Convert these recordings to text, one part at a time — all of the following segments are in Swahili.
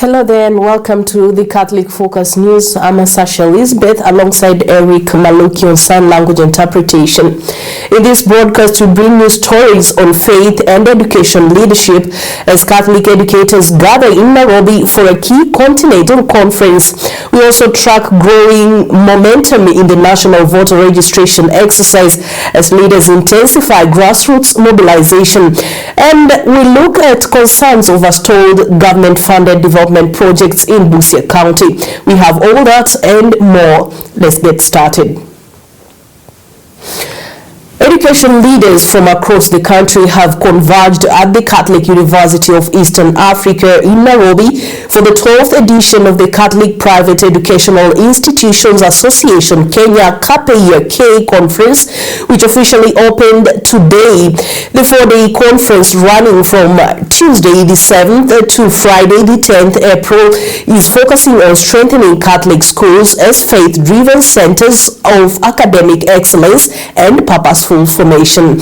Hello there and welcome to the Catholic Focus News. I'm Sasha Elizabeth alongside Eric Maluki on sign language interpretation. In this broadcast, we bring you stories on faith and education leadership as Catholic educators gather in Nairobi for a key continental conference. We also track growing momentum in the national voter registration exercise as leaders intensify grassroots mobilization. And we look at concerns over stalled government-funded development projects in Busia County. We have all that and more. Let's get started. Education leaders from across the country have converged at the Catholic University of Eastern Africa in Nairobi for the 12th edition of the Catholic Private Educational Institutions Association Kenya KPEK Conference, which officially opened today. The 4-day conference, running from Tuesday the 7th to Friday the 10th April, is focusing on strengthening Catholic schools as faith-driven centers of academic excellence and purposeful formation.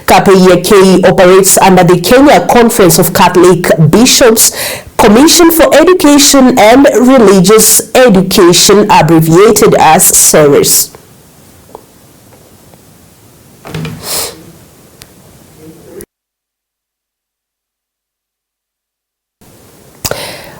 KPEK operates under the Kenya Conference of Catholic Bishops Commission for Education and Religious Education, abbreviated as CERES.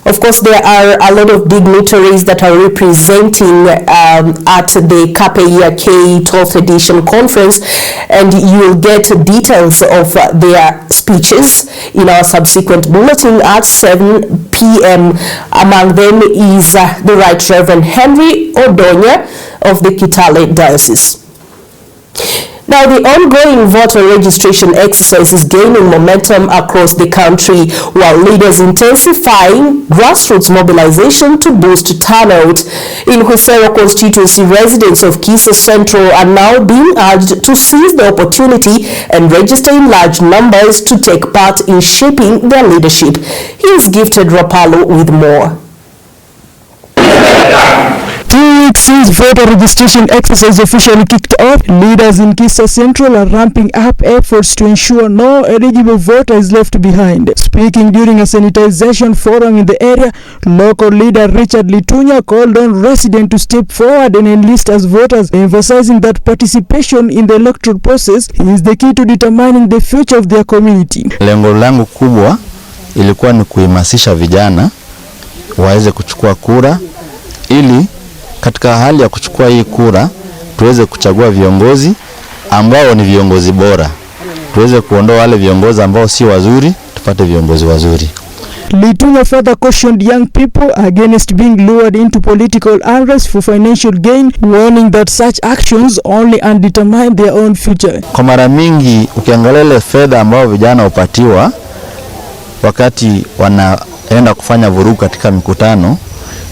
Of course, there are a lot of dignitaries that are representing at the KPEK 12th edition conference, and you'll get details of their speeches in our subsequent bulletin at 7 p.m. Among them is the Right Reverend Henry Odonya of the Kitale Diocese. Now, the ongoing voter registration exercise is gaining momentum across the country, while leaders intensifying grassroots mobilization to boost turnout. In Husero constituency, residents of Kisa Central are now being urged to seize the opportunity and register in large numbers to take part in shaping their leadership. Here's Gifted Rapalo with more. 2 weeks since voter registration exercise officially kicked off, leaders in Kisa Central are ramping up efforts to ensure no eligible voter is left behind. Speaking during a sanitization forum in the area, local leader Richard Litunya called on residents to step forward and enlist as voters, emphasizing that participation in the electoral process is the key to determining the future of their community. Lengo langu kubwa ilikuwa ni kuhamasisha vijana waweze kuchukua kura ili katika hali ya kuchukua hii kura tuweze kuchagua viongozi ambao ni viongozi bora. Tuweze kuondoa wale viongozi ambao si wazuri, tupate viongozi wazuri. Litunya further cautioned young people against being lured into political unrest for financial gain, warning that such actions only undetermine their own future. Kwa mara mingi ukiangalia ile fedha ambao vijana upatiwa wakati wanaenda kufanya vurugu katika mikutano,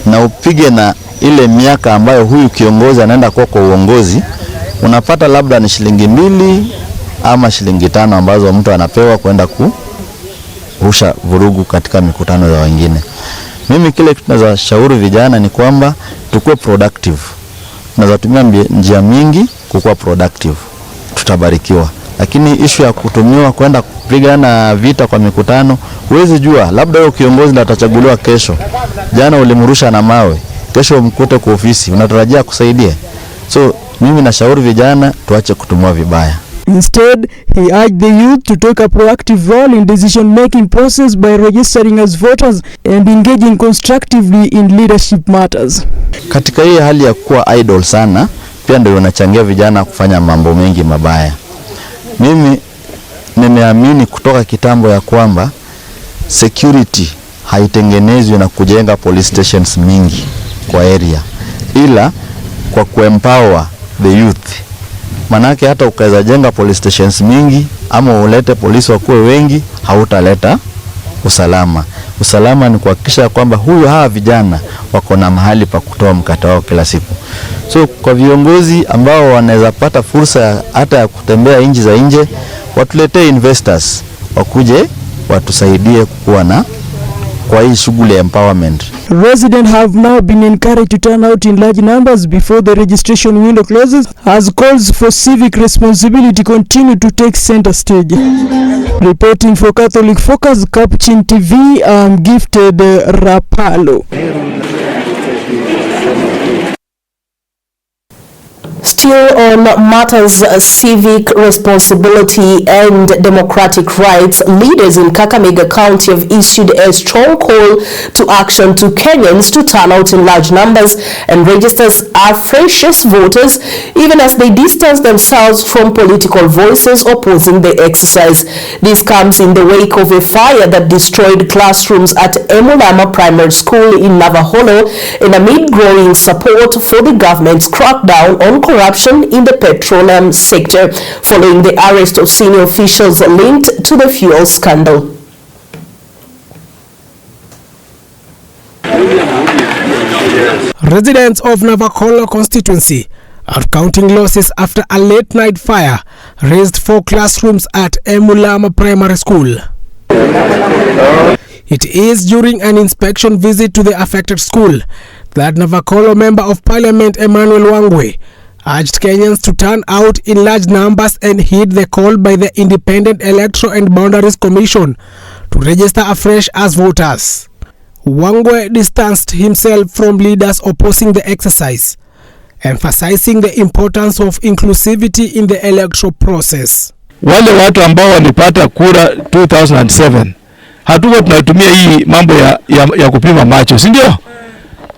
na upige na ile miaka ambayo huyu kiongozi anaenda kwa uongozi, unapata labda ni shilingi 2 ama shilingi 5 ambazo mtu anapewa kwenda kurusha vurugu katika mikutano za wengine. Mimi kile tunaweza shauri vijana ni kwamba tukue productive. Tunaweza tumia njia mingi kukuwa productive, tutabarikiwa. Lakini issue ya kutumiwa kwenda kupigana vita kwa mikutano, huwezi jua labda huyo kiongozi ndiye atachaguliwa kesho. Jana ulimrusha na mawe, kesho mkute kwa ofisi, unatarajia kusaidia? So mimi nashauri vijana tuache kutumwa vibaya. Instead, he urged the youth to take a proactive role in decision-making process by registering as voters and engaging constructively in leadership matters. Katika hii hali ya kuwa idle sana, pia ndio unachangia vijana kufanya mambo mengi mabaya. Mimi nimeamini kutoka kitambo ya kwamba security haitengenezwi na kujenga police stations mingi kwa area, ila kwa kuempower the youth. Manake hata ukaweza jenga police stations mingi ama ulete polisi wakuwe wengi, hautaleta usalama. Usalama ni kuhakikisha kwamba hawa vijana wako na mahali pa kutoa mkate wao kila siku. So kwa viongozi ambao wanaweza pata fursa hata ya kutembea nchi za nje, watuletee investors wakuje watusaidie kuwa na kwa hii shughuli ya empowerment. Residents have now been encouraged to turn out in large numbers before the registration window closes, as calls for civic responsibility continue to take center stage. Reporting for Catholic Focus, Capuchin TV, I'm Gifted Rapalo. Still on matters civic responsibility and democratic rights, leaders in Kakamega County have issued a strong call to action to Kenyans to turn out in large numbers and register as freshest voters, even as they distance themselves from political voices opposing the exercise. This comes in the wake of a fire that destroyed classrooms at Emulama Primary School in Navaholo, and amid growing support for the government's crackdown on corruption in the petroleum sector, following the arrest of senior officials linked to the fuel scandal. Residents of Navaholo constituency are counting losses after a late-night fire razed 4 classrooms at Emulama Primary School. It is during an inspection visit to the affected school that Navaholo Member of Parliament Emmanuel Wangwe urged Kenyans to turn out in large numbers and heed the call by the Independent Electoral and Boundaries Commission to register afresh as voters. Wangwe distanced himself from leaders opposing the exercise, emphasizing the importance of inclusivity in the electoral process. Wale watu ambao walipata kura 2007 hatuko tunatumia hii mambo ya kupima macho, si ndio?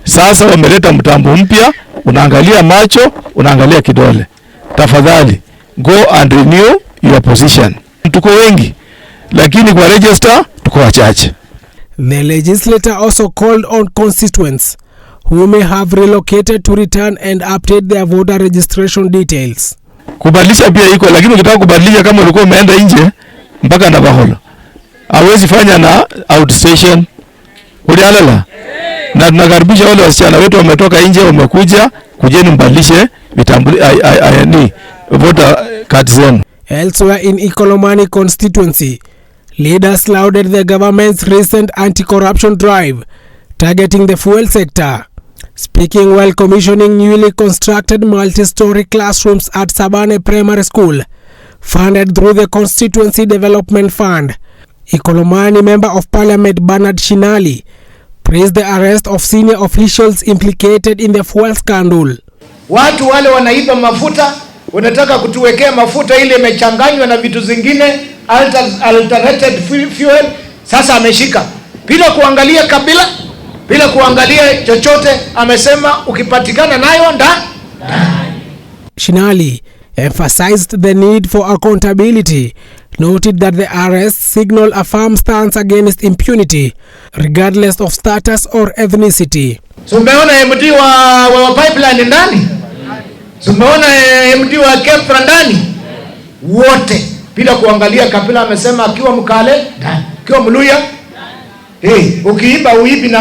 Sasa wameleta mtambo mpya, unaangalia macho, unaangalia kidole. Tafadhali go and renew your position. Tuko wengi, lakini kwa register tuko wachache. The legislator also called on constituents who may have relocated to return and update their voter registration details. Kubadilisha pia iko, lakini ukitaka kubadilisha kama ulikuwa umeenda nje mpaka Navaholo, hawezi fanya na outstation. Ulialala. Na tunakaribisha wale wasichana wetu wametoka nje, wamekuja, kujeni mbadilishe voter cards zenu. Elsewhere in Ikolomani constituency, leaders lauded the government's recent anti-corruption drive targeting the fuel sector. Speaking while commissioning newly constructed multi-story classrooms at Sabane Primary School, funded through the Constituency Development Fund, Ikolomani Member of Parliament Bernard Shinali praised the arrest of senior officials implicated in the fuel scandal. Watu wale wanaiba mafuta, wanataka kutuwekea mafuta ile imechanganywa na vitu zingine, alternated fuel. Sasa ameshika bila kuangalia kabila, bila kuangalia chochote, amesema ukipatikana nayo ndani. Shinali emphasized the need for accountability, noted that the arrests signal a firm stance against impunity, regardless of status or ethnicity. Sumeona MD wa pipeline ndani? Sumeona MD wa Kepra ndani? Wote bila kuangalia kabila, amesema akiwa Mkale, akiwa Mluya, ukiiba uibi na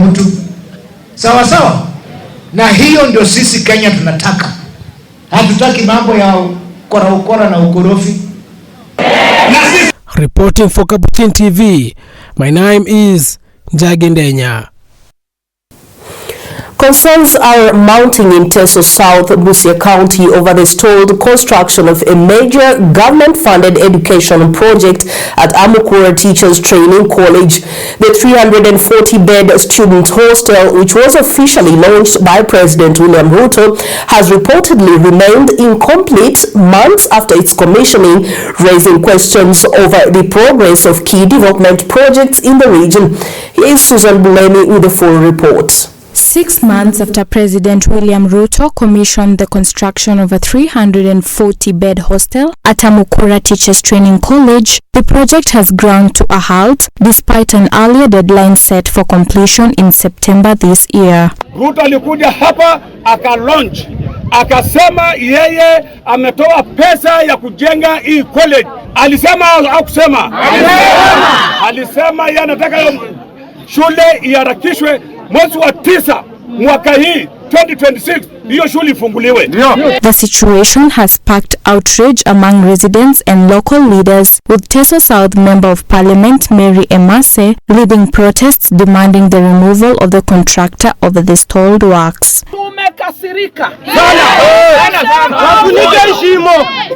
mtu. Sawa sawa? Na hiyo ndio sisi Kenya tunataka. Hatutaki mambo ya ukora na ukorofi. Reporting for Bulletin TV, my name is Jagendenya. Concerns are mounting in Teso South, Busia County over the stalled construction of a major government-funded educational project at Amukura Teachers Training College. The 340-bed student hostel, which was officially launched by President William Ruto, has reportedly remained incomplete months after its commissioning, raising questions over the progress of key development projects in the region. Here is Susan Bulemi with the full report. 6 months after President William Ruto commissioned the construction of a 340-bed hostel at Amukura Teachers Training College, the project has ground to a halt despite an earlier deadline set for completion in September this year. Ruto alikuja hapa aka-launch, akasema yeye ametoa pesa ya kujenga hii college. Alisema au kusema? Alisema yeye anataka shule iharakishwe mwezi wa 9 mwaka hii 2026 hiyo shule ifunguliwe. The situation has sparked outrage among residents and local leaders, with Teso South Member of Parliament Mary Emase leading protests demanding the removal of the contractor over the stalled works. Tumekasirika sana.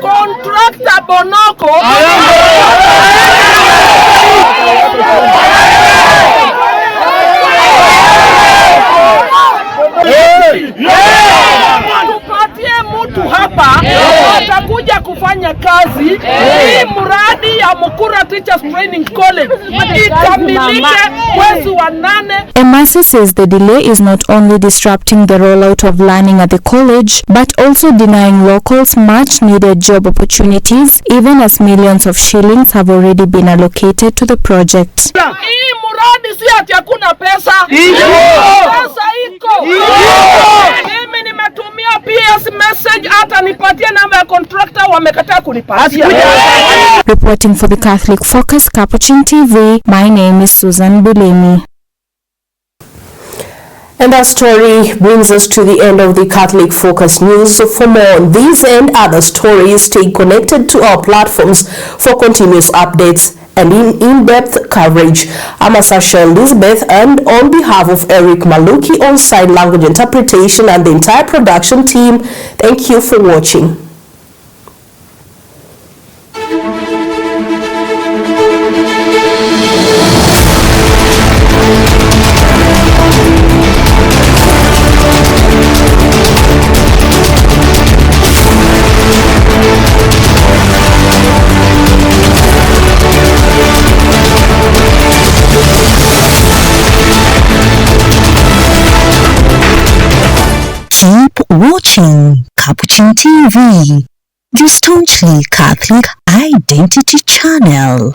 Contractor Bonoko hii mradi ya Mukura Teachers Training College ikamilike mwezi wa 8. Emasi says the delay is not only disrupting the rollout of learning at the college, but also denying locals much needed job opportunities, even as millions of shillings have already been allocated to the project. Hii mradi si ati hakuna pesa. Pesa iko. Mimi nimetumia PS message, hata nipatie namba ya contractor, wamekataa kunipatia. Reporting for the Catholic Focus, Capuchin TV, my name is Susan Bulemi. And that story brings us to the end of the Catholic Focus News. So for more on these and other stories, stay connected to our platforms for continuous updates and in-depth coverage. I'm Sasha Elizabeth, and on behalf of Eric Maluki on sign language interpretation and the entire production team, thank you for watching. Keep watching Capuchin TV, your staunchly Catholic identity channel.